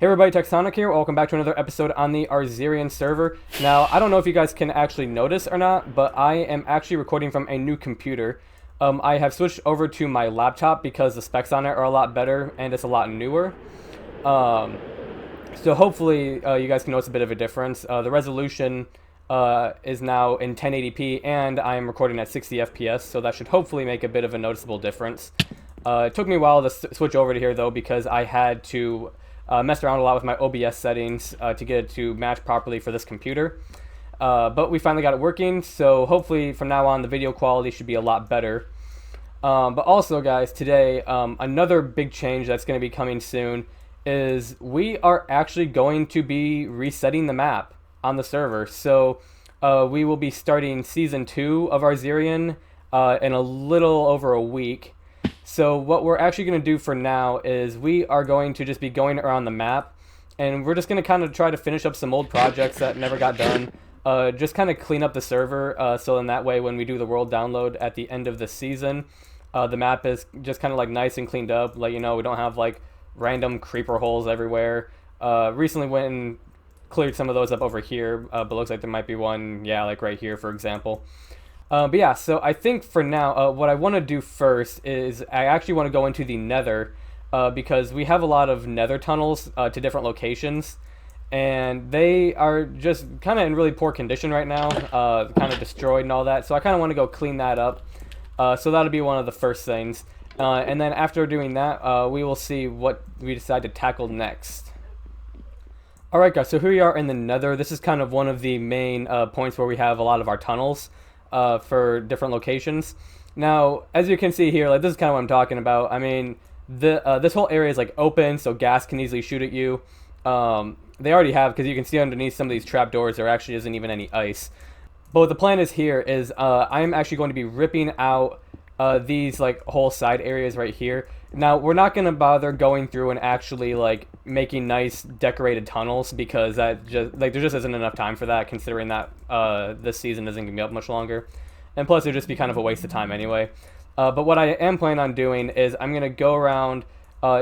Hey everybody, Texonic here. Welcome back to another episode on the Arzirian server. Now, I don't know if you guys can actually notice or not, but I am actually recording from a new computer. I have switched over to my laptop because the specs on it are a lot better and it's a lot newer. So hopefully you guys can notice a bit of a difference. The resolution is now in 1080p and I am recording at 60 FPS, so that should hopefully make a bit of a noticeable difference. It took me a while to switch over to here though because I had to messed around a lot with my OBS settings to get it to match properly for this computer. But we finally got it working, so hopefully from now on the video quality should be a lot better. But also guys, today another big change that's going to be coming soon is we are actually going to be resetting the map on the server. So we will be starting Season 2 of Arzirian in a little over a week. So what we're actually going to do for now is we are going to just be going around the map, and we're just going to kind of try to finish up some old projects that never got done. Just kind of clean up the server, so in that way when we do the world download at the end of the season, the map is just kind of like nice and cleaned up. Like, you know, we don't have like random creeper holes everywhere. Recently went and cleared some of those up over here, but looks like there might be one, yeah, like right here for example. But yeah, so I think for now, what I want to do first is I actually want to go into the nether, because we have a lot of nether tunnels to different locations, and they are just kind of in really poor condition right now, kind of destroyed and all that, so I kind of want to go clean that up. So that'll be one of the first things, and then after doing that, we will see what we decide to tackle next. Alright guys, so here we are in the nether. This is kind of one of the main points where we have a lot of our tunnels. For different locations. Now, as you can see here, like this is kind of what I'm talking about. I mean, this whole area is like open, so gas can easily shoot at you. They already have, because you can see underneath some of these trapdoors, there actually isn't even any ice. But what the plan is here is I'm actually going to be ripping out these like whole side areas right here. Now, we're not going to bother going through and actually like making nice decorated tunnels because that just like there just isn't enough time for that, considering that this season isn't going to be up much longer. And plus, it would just be kind of a waste of time anyway. But what I am planning on doing is I'm going to go around,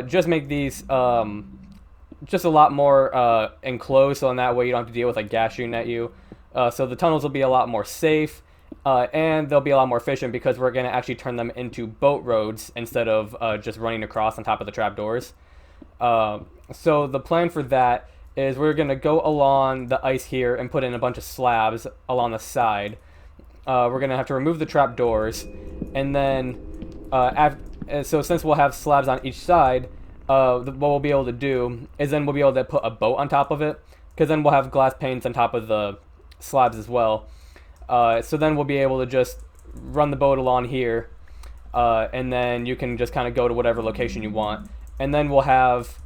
just make these just a lot more enclosed, so in that way you don't have to deal with like gas shooting at you. So the tunnels will be a lot more safe. And they'll be a lot more efficient because we're going to actually turn them into boat roads instead of just running across on top of the trapdoors. So the plan for that is we're going to go along the ice here and put in a bunch of slabs along the side. We're going to have to remove the trapdoors, and then so since we'll have slabs on each side, what we'll be able to do is then we'll be able to put a boat on top of it, because then we'll have glass panes on top of the slabs as well. So then we'll be able to just run the boat along here, and then you can just kind of go to whatever location you want. And then we'll have,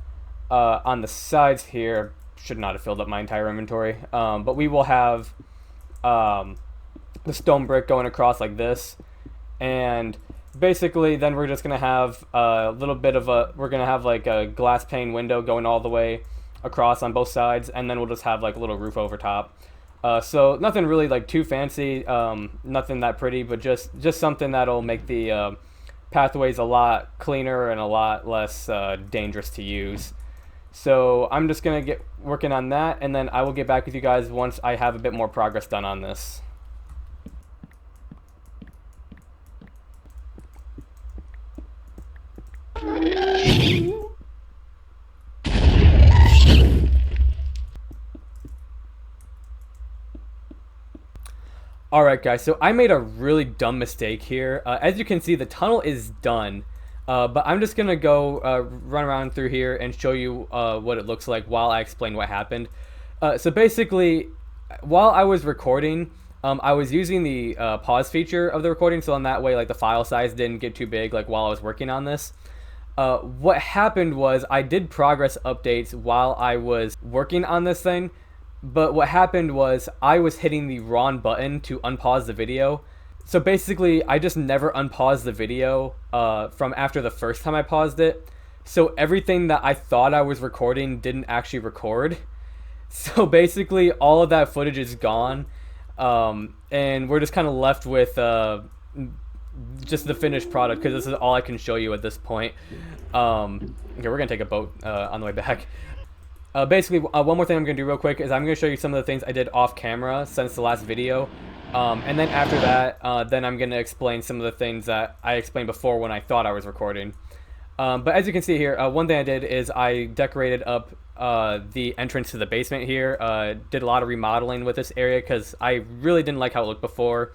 on the sides here, should not have filled up my entire inventory, but we will have the stone brick going across like this. And basically then we're just going to have a little bit of we're going to have like a glass pane window going all the way across on both sides, and then we'll just have like a little roof over top. So nothing really like too fancy, nothing that pretty, but just something that'll make the pathways a lot cleaner and a lot less dangerous to use. So I'm just gonna get working on that, and then I will get back with you guys once I have a bit more progress done on this. Alright guys, so I made a really dumb mistake here. As you can see, the tunnel is done, but I'm just going to go run around through here and show you what it looks like while I explain what happened. So basically, while I was recording, I was using the pause feature of the recording, so in that way like the file size didn't get too big like while I was working on this. What happened was I did progress updates while I was working on this thing. But what happened was I was hitting the wrong button to unpause the video. So basically, I just never unpaused the video from after the first time I paused it. So everything that I thought I was recording didn't actually record. So basically, all of that footage is gone. And we're just kind of left with just the finished product, because this is all I can show you at this point. Okay, we're going to take a boat on the way back. Basically, one more thing I'm going to do real quick is I'm going to show you some of the things I did off camera since the last video. And then after that, then I'm going to explain some of the things that I explained before when I thought I was recording. But as you can see here, one thing I did is I decorated up the entrance to the basement here. Did a lot of remodeling with this area because I really didn't like how it looked before.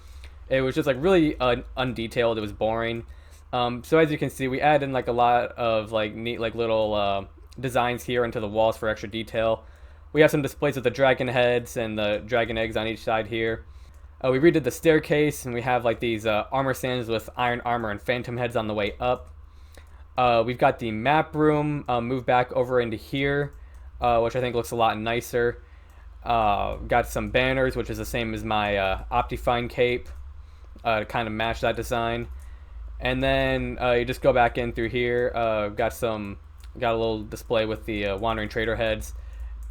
It was just like really undetailed. It was boring. So as you can see, we added in like a lot of like neat like little designs here into the walls for extra detail. We have some displays of the dragon heads and the dragon eggs on each side here. We redid the staircase, and we have like these armor stands with iron armor and phantom heads on the way up. We've got the map room moved back over into here, which I think looks a lot nicer. Got some banners, which is the same as my Optifine cape, to kind of match that design. And then you just go back in through here. Got a little display with the wandering trader heads,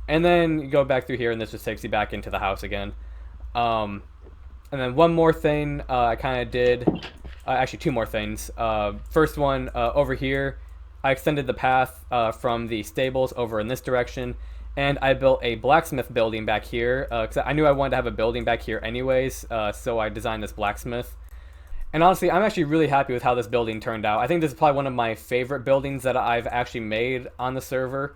and then you go back through here, and this just takes you back into the house again. And then one more thing I kind of did, actually two more things. First one, over here, I extended the path from the stables over in this direction, and I built a blacksmith building back here, because I knew I wanted to have a building back here anyways, so I designed this blacksmith. And honestly, I'm actually really happy with how this building turned out. I think this is probably one of my favorite buildings that I've actually made on the server.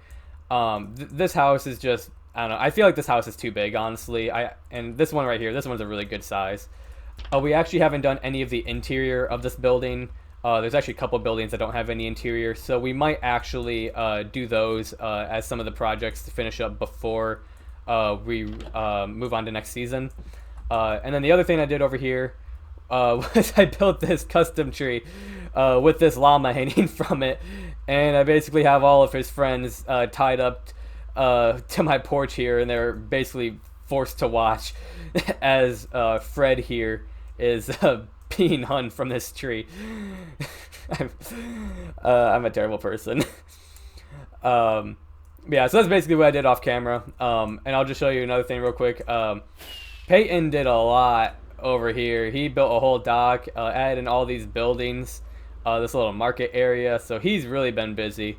This house is just, I don't know, I feel like this house is too big, honestly. And this one right here, this one's a really good size. We actually haven't done any of the interior of this building. There's actually a couple of buildings that don't have any interior, so we might actually do those as some of the projects to finish up before we move on to next season. And then the other thing I did over here was I built this custom tree with this llama hanging from it, and I basically have all of his friends tied up to my porch here, and they're basically forced to watch as Fred here is being hung from this tree. I'm a terrible person. Yeah, so that's basically what I did off camera, and I'll just show you another thing real quick. Peyton did a lot over here. He built a whole dock, added in all these buildings, this little market area, so he's really been busy.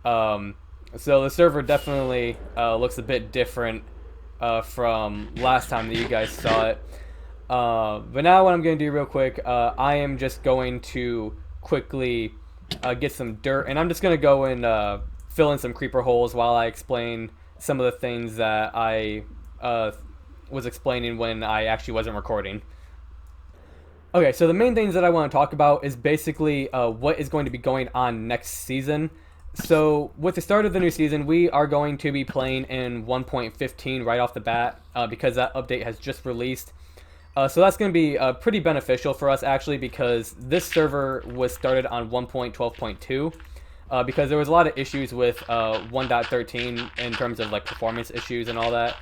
So the server definitely looks a bit different from last time that you guys saw it. But now what I'm going to do real quick, I am just going to quickly get some dirt, and I'm just going to go and fill in some creeper holes while I explain some of the things that I was explaining when I actually wasn't recording. Okay, so the main things that I want to talk about is basically what is going to be going on next season. So with the start of the new season, we are going to be playing in 1.15 right off the bat because that update has just released. So that's going to be pretty beneficial for us actually, because this server was started on 1.12.2 because there was a lot of issues with 1.13 in terms of like performance issues and all that.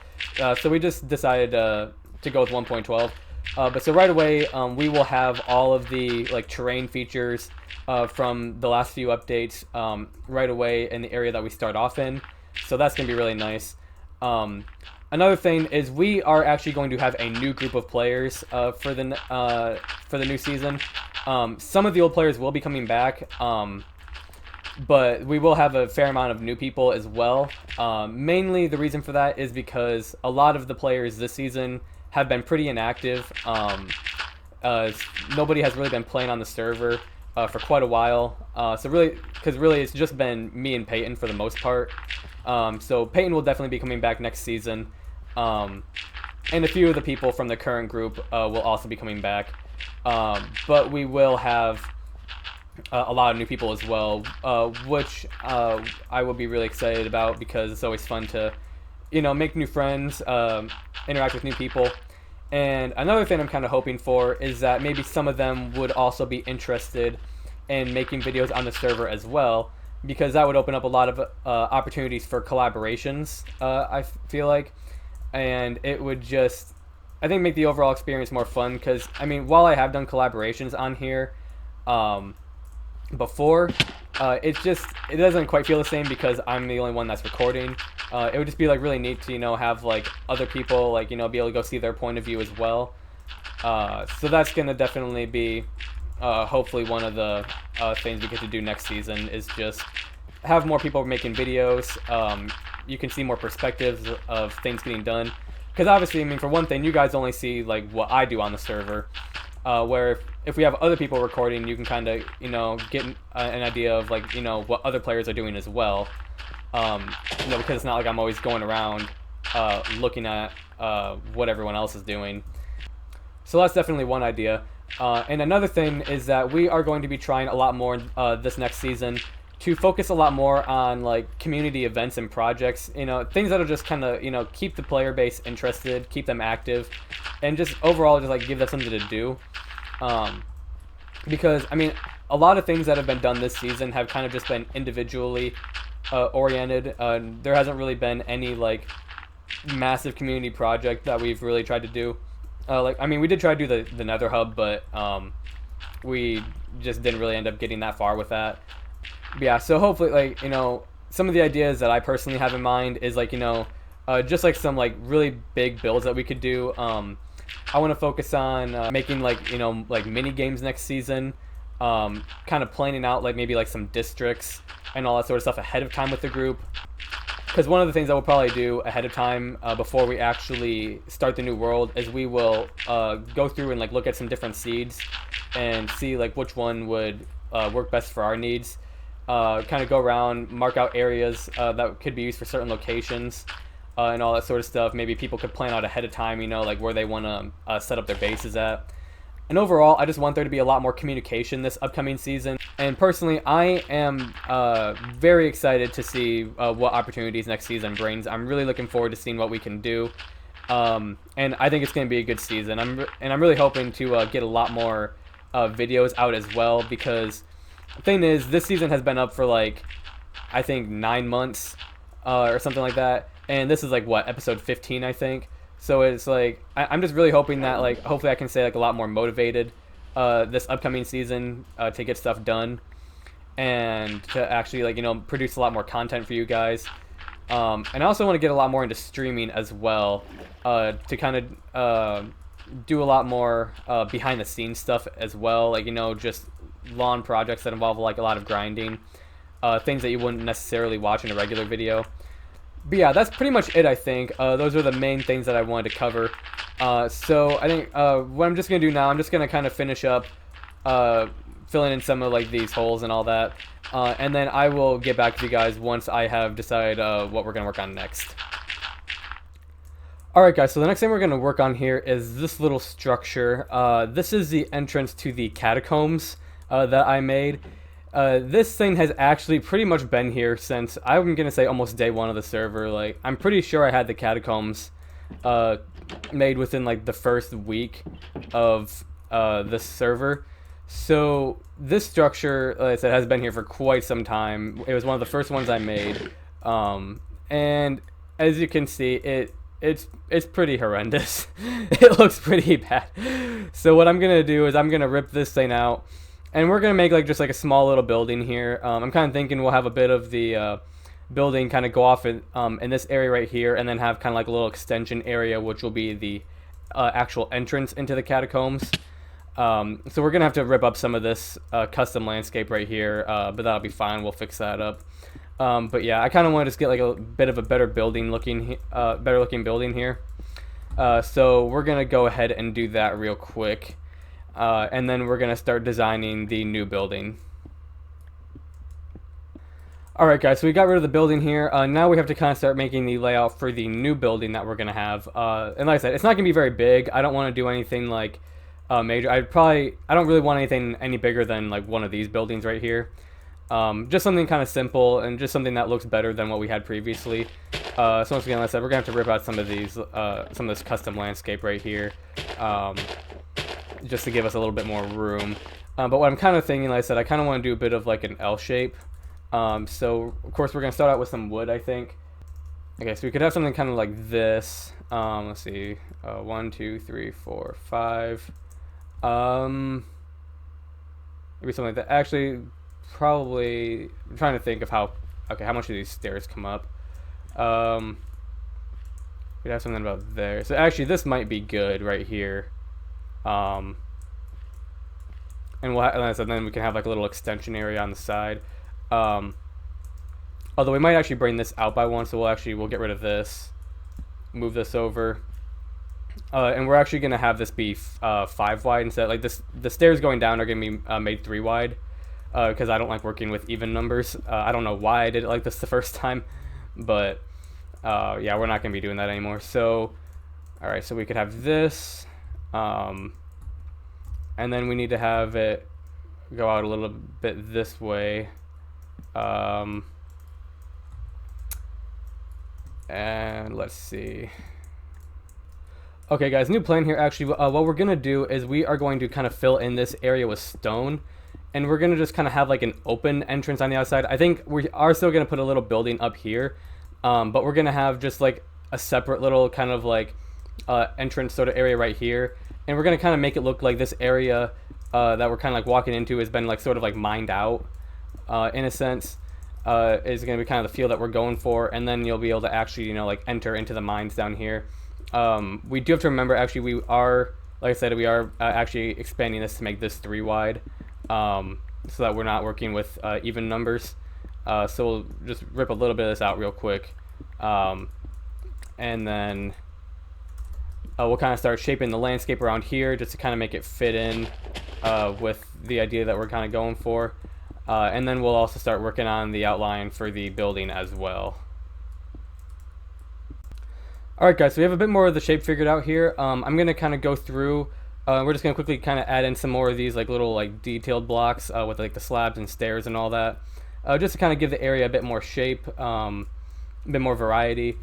So we just decided to go with 1.12. But so right away, we will have all of the like terrain features from the last few updates right away in the area that we start off in. So that's going to be really nice. Another thing is we are actually going to have a new group of players for the new season. Some of the old players will be coming back, but we will have a fair amount of new people as well. Mainly the reason for that is because a lot of the players this season have been pretty inactive. Nobody has really been playing on the server for quite a while. So really, because really it's just been me and Peyton for the most part. So Peyton will definitely be coming back next season. And a few of the people from the current group will also be coming back. But we will have a lot of new people as well, which I will be really excited about because it's always fun to, you know, make new friends, interact with new people. And another thing I'm kind of hoping for is that maybe some of them would also be interested in making videos on the server as well, because that would open up a lot of opportunities for collaborations, I feel like. And it would just, I think, make the overall experience more fun, because, I mean, while I have done collaborations on here before, it doesn't quite feel the same because I'm the only one that's recording. It would just be like really neat to, you know, have like other people like, you know, be able to go see their point of view as well. So that's gonna definitely be hopefully one of the things we get to do next season, is just have more people making videos, you can see more perspectives of things getting done. Because obviously, I mean, for one thing, you guys only see like what I do on the server. Where if we have other people recording, you can kind of get an idea of like what other players are doing as well. Because it's not like I'm always going around looking at what everyone else is doing. So that's definitely one idea. And another thing is that we are going to be trying a lot more this next season to focus a lot more on like community events and projects, things that'll just kind of, keep the player base interested, keep them active, and just overall just like give them something to do. Because, I mean, a lot of things that have been done this season have kind of just been individually oriented. There hasn't really been any like massive community project that we've really tried to do. We did try to do the Nether Hub, but we just didn't really end up getting that far with that. But yeah, so hopefully, like, some of the ideas that I personally have in mind is like, just like some like really big builds that we could do. I want to focus on making like, like mini games next season, kind of planning out like maybe like some districts and all that sort of stuff ahead of time with the group. Because one of the things that we'll probably do ahead of time before we actually start the new world is we will go through and like look at some different seeds and see like which one would work best for our needs. Kind of go around, mark out areas that could be used for certain locations and all that sort of stuff. Maybe people could plan out ahead of time, like where they want to set up their bases at. And overall, I just want there to be a lot more communication this upcoming season. And personally, I am very excited to see what opportunities next season brings. I'm really looking forward to seeing what we can do. And I think it's going to be a good season. I'm really hoping to get a lot more videos out as well, because the thing is, this season has been up for like, I think 9 months or something like that. And this is like, what, episode 15, I think. So it's like, I'm just really hoping that like, hopefully I can stay like a lot more motivated this upcoming season to get stuff done and to actually like, produce a lot more content for you guys. And I also want to get a lot more into streaming as well, to kind of do a lot more behind the scenes stuff as well, like, just lawn projects that involve like a lot of grinding, things that you wouldn't necessarily watch in a regular video. But yeah, that's pretty much it, I think. Those are the main things that I wanted to cover. So I think what I'm just going to do now, I'm just going to kind of finish up filling in some of like these holes and all that. And then I will get back to you guys once I have decided what we're going to work on next. Alright guys, so the next thing we're going to work on here is this little structure. This is the entrance to the catacombs that I made. This thing has actually pretty much been here since, I'm gonna say, almost day one of the server. Like, I'm pretty sure I had the catacombs made within like the first week of the server. So this structure, like I said, has been here for quite some time. It was one of the first ones I made, and as you can see, it's pretty horrendous. It looks pretty bad. So what I'm gonna do is I'm gonna rip this thing out. And we're going to make like just like a small little building here. I'm kind of thinking we'll have a bit of the building kind of go off in this area right here, and then have kind of like a little extension area, which will be the actual entrance into the catacombs. So we're going to have to rip up some of this custom landscape right here, but that'll be fine. We'll fix that up. But yeah, I kind of want to just get like a bit of a better building looking, better looking building here. So we're going to go ahead and do that real quick. And then we're going to start designing the new building. Alright guys, so we got rid of the building here. Now we have to kind of start making the layout for the new building that we're going to have. And like I said, it's not going to be very big. I don't want to do anything like major. I don't really want anything any bigger than like one of these buildings right here. Just something kind of simple and just something that looks better than what we had previously. So once again, like I said, we're going to have to rip out some of these, some of this custom landscape right here. Just to give us a little bit more room. But what I'm kind of thinking, like I said, I kind of want to do a bit of like an L shape. So of course we're going to start out with some wood, I think. Okay, so we could have something kind of like this. Let's see, 1, 2, 3, 4, 5. Maybe something like that. Actually, probably, I'm trying to think of how much do these stairs come up. We'd have something about there. So actually, this might be good right here. And then we can have like a little extension area on the side. Although we might actually bring this out by one, so we'll get rid of this, move this over, and we're actually gonna have this be 5 wide instead. Like this, the stairs going down are gonna be made 3 wide, because I don't like working with even numbers. I don't know why I did it like this the first time, but yeah, we're not gonna be doing that anymore. So, all right, so we could have this, and then we need to have it go out a little bit this way. And let's see. Okay, guys, new plan here. Actually, what we're gonna do is we are going to kind of fill in this area with stone, and we're gonna just kind of have like an open entrance on the outside. I think we are still gonna put a little building up here, but we're gonna have just like a separate little kind of like entrance sort of area right here, and we're gonna kind of make it look like this area that we're kind of like walking into has been like sort of like mined out, in a sense. Is going to be kind of the feel that we're going for, and then you'll be able to actually, you know, like enter into the mines down here. We do have to remember, actually, we are, like I said, we are actually expanding this to make this 3 wide, so that we're not working with even numbers. So we'll just rip a little bit of this out real quick, and then we'll kind of start shaping the landscape around here just to kind of make it fit in with the idea that we're kind of going for. And then we'll also start working on the outline for the building as well. Alright guys, so we have a bit more of the shape figured out here. I'm going to kind of go through, we're just going to quickly kind of add in some more of these like little like detailed blocks with like the slabs and stairs and all that. Just to kind of give the area a bit more shape, a bit more variety.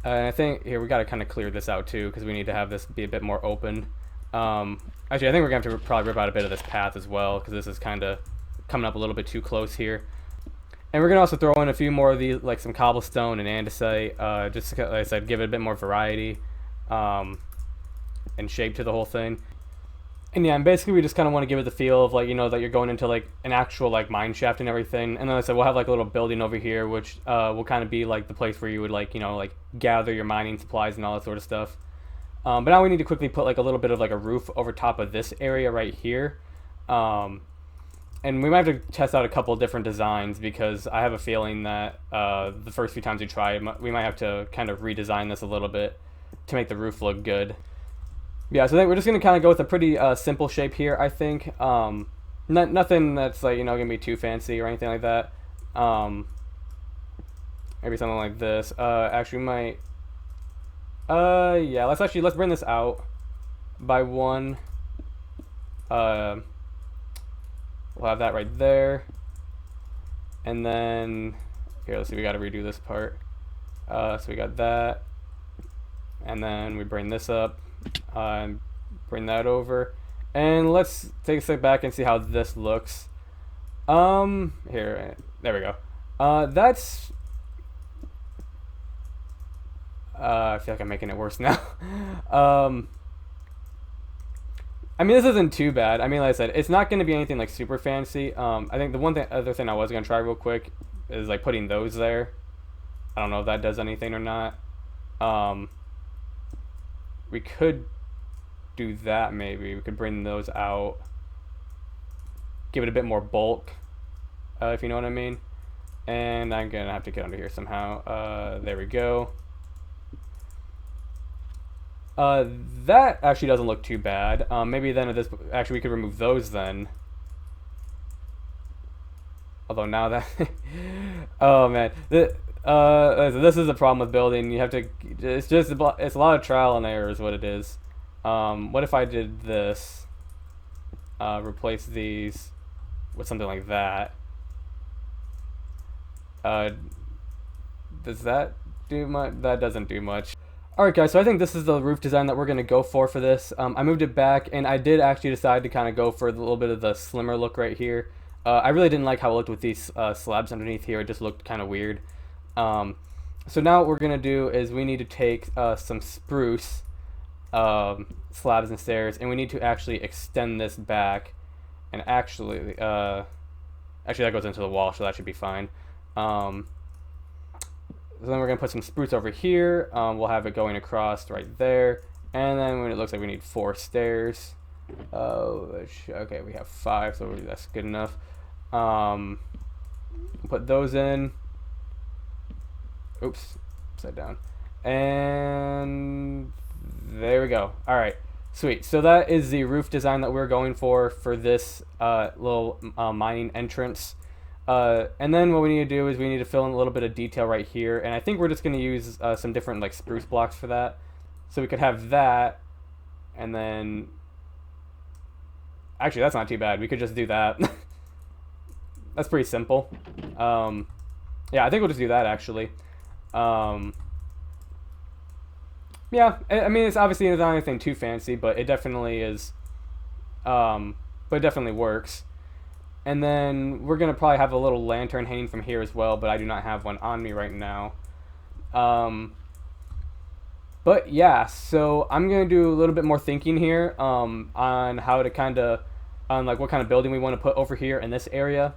And I think, here, we got to kind of clear this out too, because we need to have this be a bit more open. Actually, I think we're going to have to probably rip out a bit of this path as well, because this is kind of coming up a little bit too close here. And we're gonna also throw in a few more of these, like some cobblestone and andesite, just like I said, give it a bit more variety and shape to the whole thing. And yeah, and basically we just kind of want to give it the feel of like, you know, that you're going into like an actual like mine shaft and everything. And then I said we'll have like a little building over here, which will kind of be like the place where you would like, you know, like gather your mining supplies and all that sort of stuff. But now we need to quickly put like a little bit of like a roof over top of this area right here. And we might have to test out a couple of different designs, because I have a feeling that the first few times we try, we might have to kind of redesign this a little bit to make the roof look good. Yeah, so I think we're just going to kind of go with a pretty simple shape here, I think. Nothing that's like, you know, going to be too fancy or anything like that. Maybe something like this. Actually, we might... yeah, let's bring this out by 1. We'll have that right there, and then here, let's see, we got to redo this part. So we got that, and then we bring this up and bring that over, and let's take a step back and see how this looks. Here, there we go. That's I feel like I'm making it worse now. I mean, this isn't too bad. I mean, like I said, it's not going to be anything like super fancy. I think the other thing I was going to try real quick is like putting those there. I don't know if that does anything or not. We could do that maybe. We could bring those out. Give it a bit more bulk, if you know what I mean. And I'm going to have to get under here somehow. There we go. That actually doesn't look too bad. Maybe then actually we could remove those then. Although now that, oh man, this is the problem with building. You have to, it's a lot of trial and error is what it is. What if I did this? Replace these with something like that. Does that do much? That doesn't do much. Alright guys, so I think this is the roof design that we're going to go for this. I moved it back, and I did actually decide to kind of go for a little bit of the slimmer look right here. I really didn't like how it looked with these slabs underneath here. It just looked kind of weird. So now what we're going to do is we need to take some spruce slabs and stairs, and we need to actually extend this back. And actually that goes into the wall, so that should be fine. So then we're going to put some spruce over here. We'll have it going across right there. And then when it looks like we need 4 stairs. Okay, we have 5, so that's good enough. Put those in. Oops, upside down. And there we go. All right, sweet. So that is the roof design that we're going for this little mining entrance. And then what we need to do is we need to fill in a little bit of detail right here. And I think we're just going to use some different like spruce blocks for that. So we could have that, and then actually that's not too bad. We could just do that. That's pretty simple. Yeah, I think we'll just do that actually. Yeah, I mean, it's obviously not anything too fancy, but it definitely is. But it definitely works. And then we're gonna probably have a little lantern hanging from here as well, but I do not have one on me right now. But yeah, so I'm gonna do a little bit more thinking here on how to on like what kind of building we want to put over here in this area.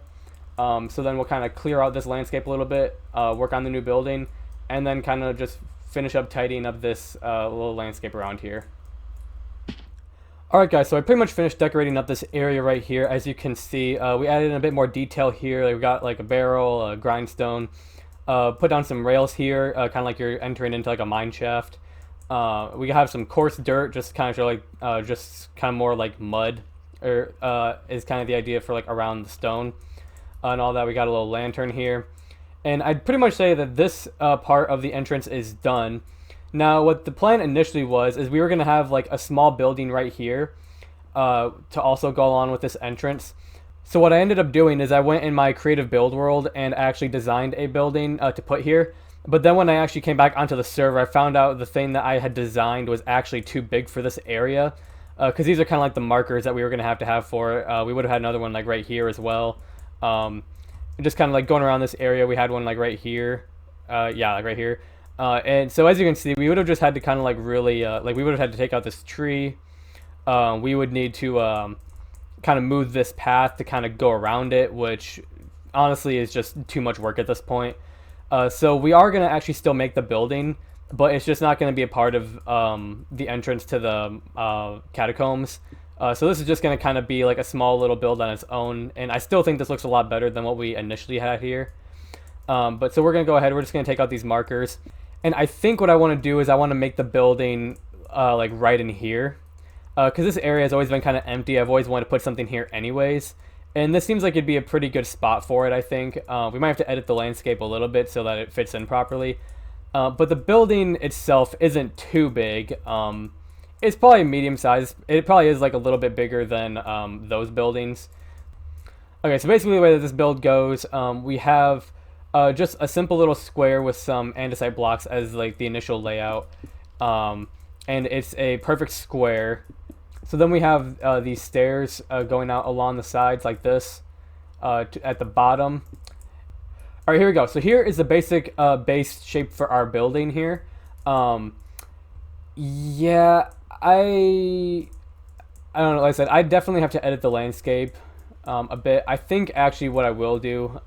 So then we'll kind of clear out this landscape a little bit, work on the new building, and then kind of just finish up tidying up this little landscape around here. Alright guys, so I pretty much finished decorating up this area right here. As you can see, we added in a bit more detail here. Like we got like a barrel, a grindstone, put down some rails here, kind of like you're entering into like a mine shaft. We have some coarse dirt, just kind of show like, just kind of more like mud, or is kind of the idea for like around the stone. And all that. We got a little lantern here. And I'd pretty much say that this part of the entrance is done. Now, what the plan initially was is we were going to have like a small building right here to also go along with this entrance. So what I ended up doing is I went in my creative build world and actually designed a building to put here. But then when I actually came back onto the server, I found out the thing that I had designed was actually too big for this area. Because these are kind of like the markers that we were going to have for it. We would have had another one like right here as well. Just kind of like going around this area, we had one like right here. Yeah, like right here. And so as you can see, we would have just had to kind of like really, like we would have had to take out this tree. We would need to kind of move this path to kind of go around it, which honestly is just too much work at this point. So we are going to actually still make the building, but it's just not going to be a part of the entrance to the catacombs. So this is just going to kind of be like a small little build on its own, and I still think this looks a lot better than what we initially had here. But so we're going to go ahead, we're just going to take out these markers, and I think what I want to do is I want to make the building like right in here, because this area has always been kind of empty. I've always wanted to put something here anyways, and this seems like it'd be a pretty good spot for it, I think. We might have to edit the landscape a little bit so that it fits in properly, but the building itself isn't too big. It's probably medium sized. It probably is like a little bit bigger than those buildings. Okay, so basically the way that this build goes, we have just a simple little square with some andesite blocks as like the initial layout. And it's a perfect square. So then we have these stairs going out along the sides like this at the bottom. All right, here we go. So here is the basic base shape for our building here. Yeah, I don't know. Like I said, I definitely have to edit the landscape a bit. I think actually what I will do,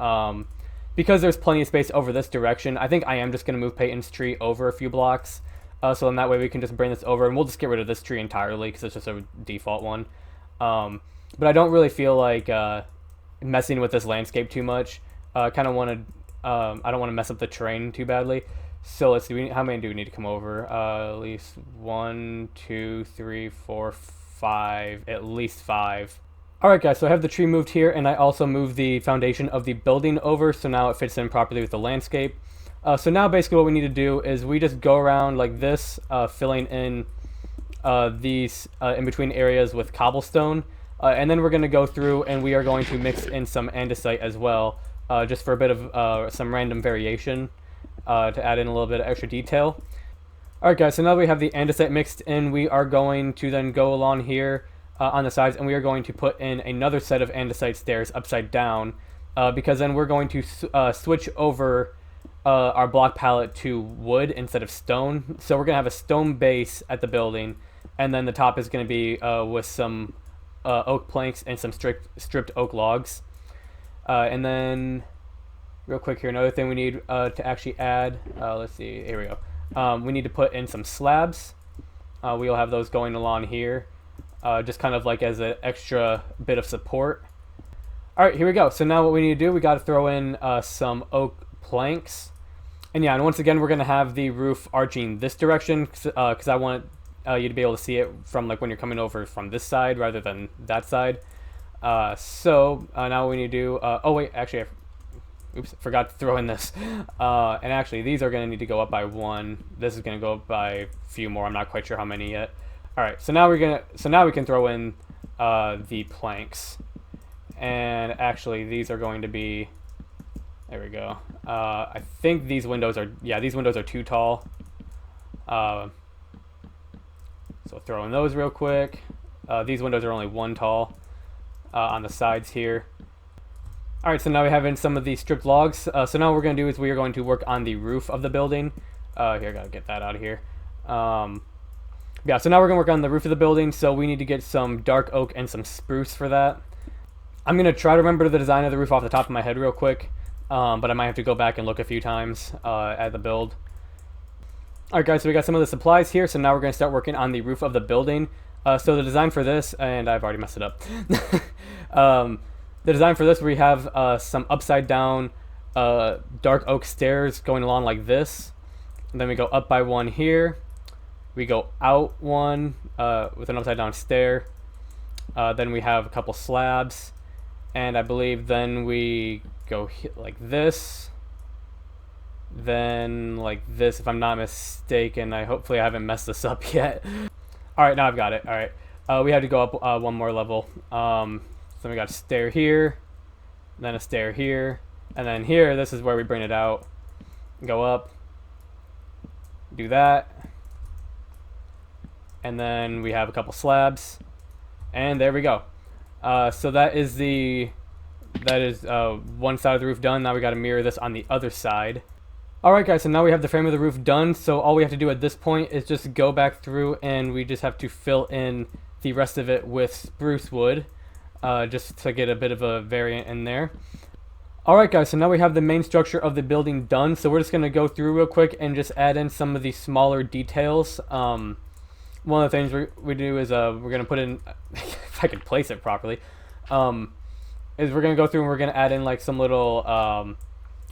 because there's plenty of space over this direction, I think I am just going to move Peyton's tree over a few blocks. So in that way we can just bring this over, and we'll just get rid of this tree entirely because it's just a default one. But I don't really feel like messing with this landscape too much. I kind of want to, I don't want to mess up the terrain too badly. So let's see, how many do we need to come over? At least 1, 2, 3, 4, 5, at least 5. Alright guys, so I have the tree moved here, and I also moved the foundation of the building over, so now it fits in properly with the landscape. So now basically what we need to do is we just go around like this, filling in these in-between areas with cobblestone. And then we're going to go through and we are going to mix in some andesite as well, just for a bit of some random variation. To add in a little bit of extra detail. Alright guys, so now that we have the andesite mixed in, we are going to then go along here on the sides, and we are going to put in another set of andesite stairs upside down, because then we're going to switch over our block palette to wood instead of stone. So we're going to have a stone base at the building, and then the top is going to be with some oak planks and some stripped oak logs. And then real quick here, another thing we need to actually add, let's see, here we go. We need to put in some slabs. We'll have those going along here, just kind of like as an extra bit of support. Alright, here we go. So now what we need to do, we got to throw in some oak planks. And yeah, and once again, we're going to have the roof arching this direction because I want you to be able to see it from like when you're coming over from this side rather than that side. So now what we need to do, oh wait, actually, oops, forgot to throw in this. And actually, these are going to need to go up by 1. This is going to go up by a few more. I'm not quite sure how many yet. All right, so now we can throw in the planks. And actually, these are going to be, there we go. I think these windows are, yeah, these windows are too tall. So throw in those real quick. These windows are only 1 tall on the sides here. All right, so now we have in some of these stripped logs. So now what we're going to do is we are going to work on the roof of the building. Here, I got to get that out of here. Yeah, so now we're going to work on the roof of the building. So we need to get some dark oak and some spruce for that. I'm going to try to remember the design of the roof off the top of my head real quick. But I might have to go back and look a few times at the build. Alright guys, so we got some of the supplies here, so now we're going to start working on the roof of the building. So the design for this, and I've already messed it up. The design for this, we have some upside down dark oak stairs going along like this. And then we go up by 1 here. We go out 1 with an upside down stair. Then we have a couple slabs. And I believe then we go like this, then like this, if I'm not mistaken. Hopefully I haven't messed this up yet. All right, now I've got it. All right, we had to go up 1 more level. So we got a stair here, then a stair here, and then here, this is where we bring it out. Go up, do that, and then we have a couple slabs, and there we go. So that is one side of the roof done. Now we got to mirror this on the other side. Alright guys, so now we have the frame of the roof done. So all we have to do at this point is just go back through and we just have to fill in the rest of it with spruce wood. Just to get a bit of a variant in there. Alright guys, so now we have the main structure of the building done. So we're just going to go through real quick and just add in some of the smaller details. One of the things we do is we're going to put in, if I can place it properly, is we're going to go through and we're going to add in like some little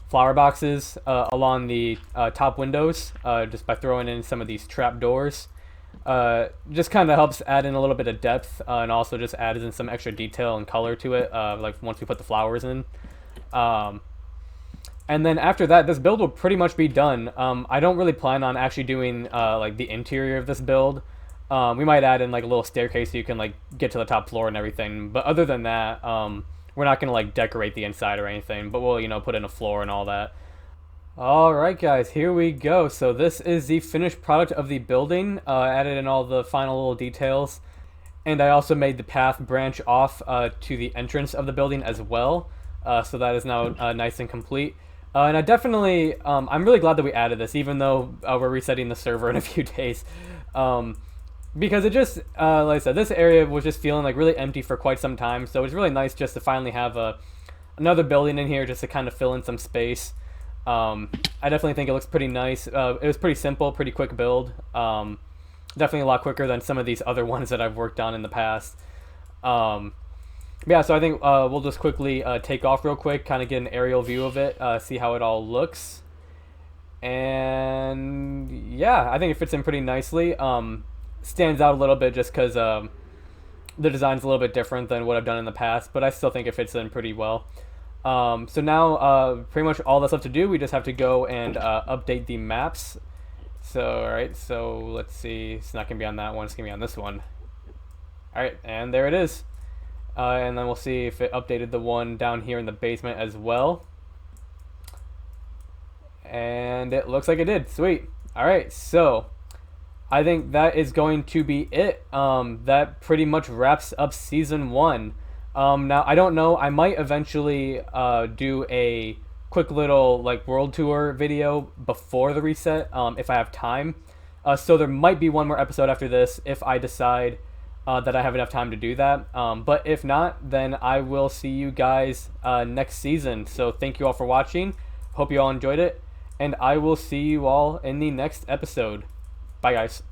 flower boxes along the top windows just by throwing in some of these trap doors. Just kind of helps add in a little bit of depth and also just adds in some extra detail and color to it like once we put the flowers in. And then after that, this build will pretty much be done. I don't really plan on actually doing like the interior of this build. We might add in like a little staircase so you can like get to the top floor and everything. But other than that, we're not going to like decorate the inside or anything. But we'll, you know, put in a floor and all that. Alright guys, here we go. So this is the finished product of the building. Added in all the final little details. And I also made the path branch off to the entrance of the building as well. So that is now nice and complete. And I definitely, I'm really glad that we added this, even though we're resetting the server in a few days. Because it just, like I said, this area was just feeling like really empty for quite some time. So it's really nice just to finally have another building in here just to kind of fill in some space. I definitely think it looks pretty nice. It was pretty simple, pretty quick build. Definitely a lot quicker than some of these other ones that I've worked on in the past. Yeah, so I think we'll just quickly take off real quick, kind of get an aerial view of it, see how it all looks. And yeah, I think it fits in pretty nicely. Stands out a little bit just because the design's a little bit different than what I've done in the past, but I still think it fits in pretty well. So now pretty much all that's left to do, we just have to go and update the maps. So alright, so let's see, it's not going to be on that one, it's going to be on this one. Alright, and there it is. And then we'll see if it updated the one down here in the basement as well. And it looks like it did. Sweet. Alright, so I think that is going to be it. That pretty much wraps up Season 1. Now, I don't know. I might eventually do a quick little like world tour video before the reset if I have time. So there might be one more episode after this if I decide that I have enough time to do that. But if not, then I will see you guys next season. So thank you all for watching. Hope you all enjoyed it. And I will see you all in the next episode. Bye, guys.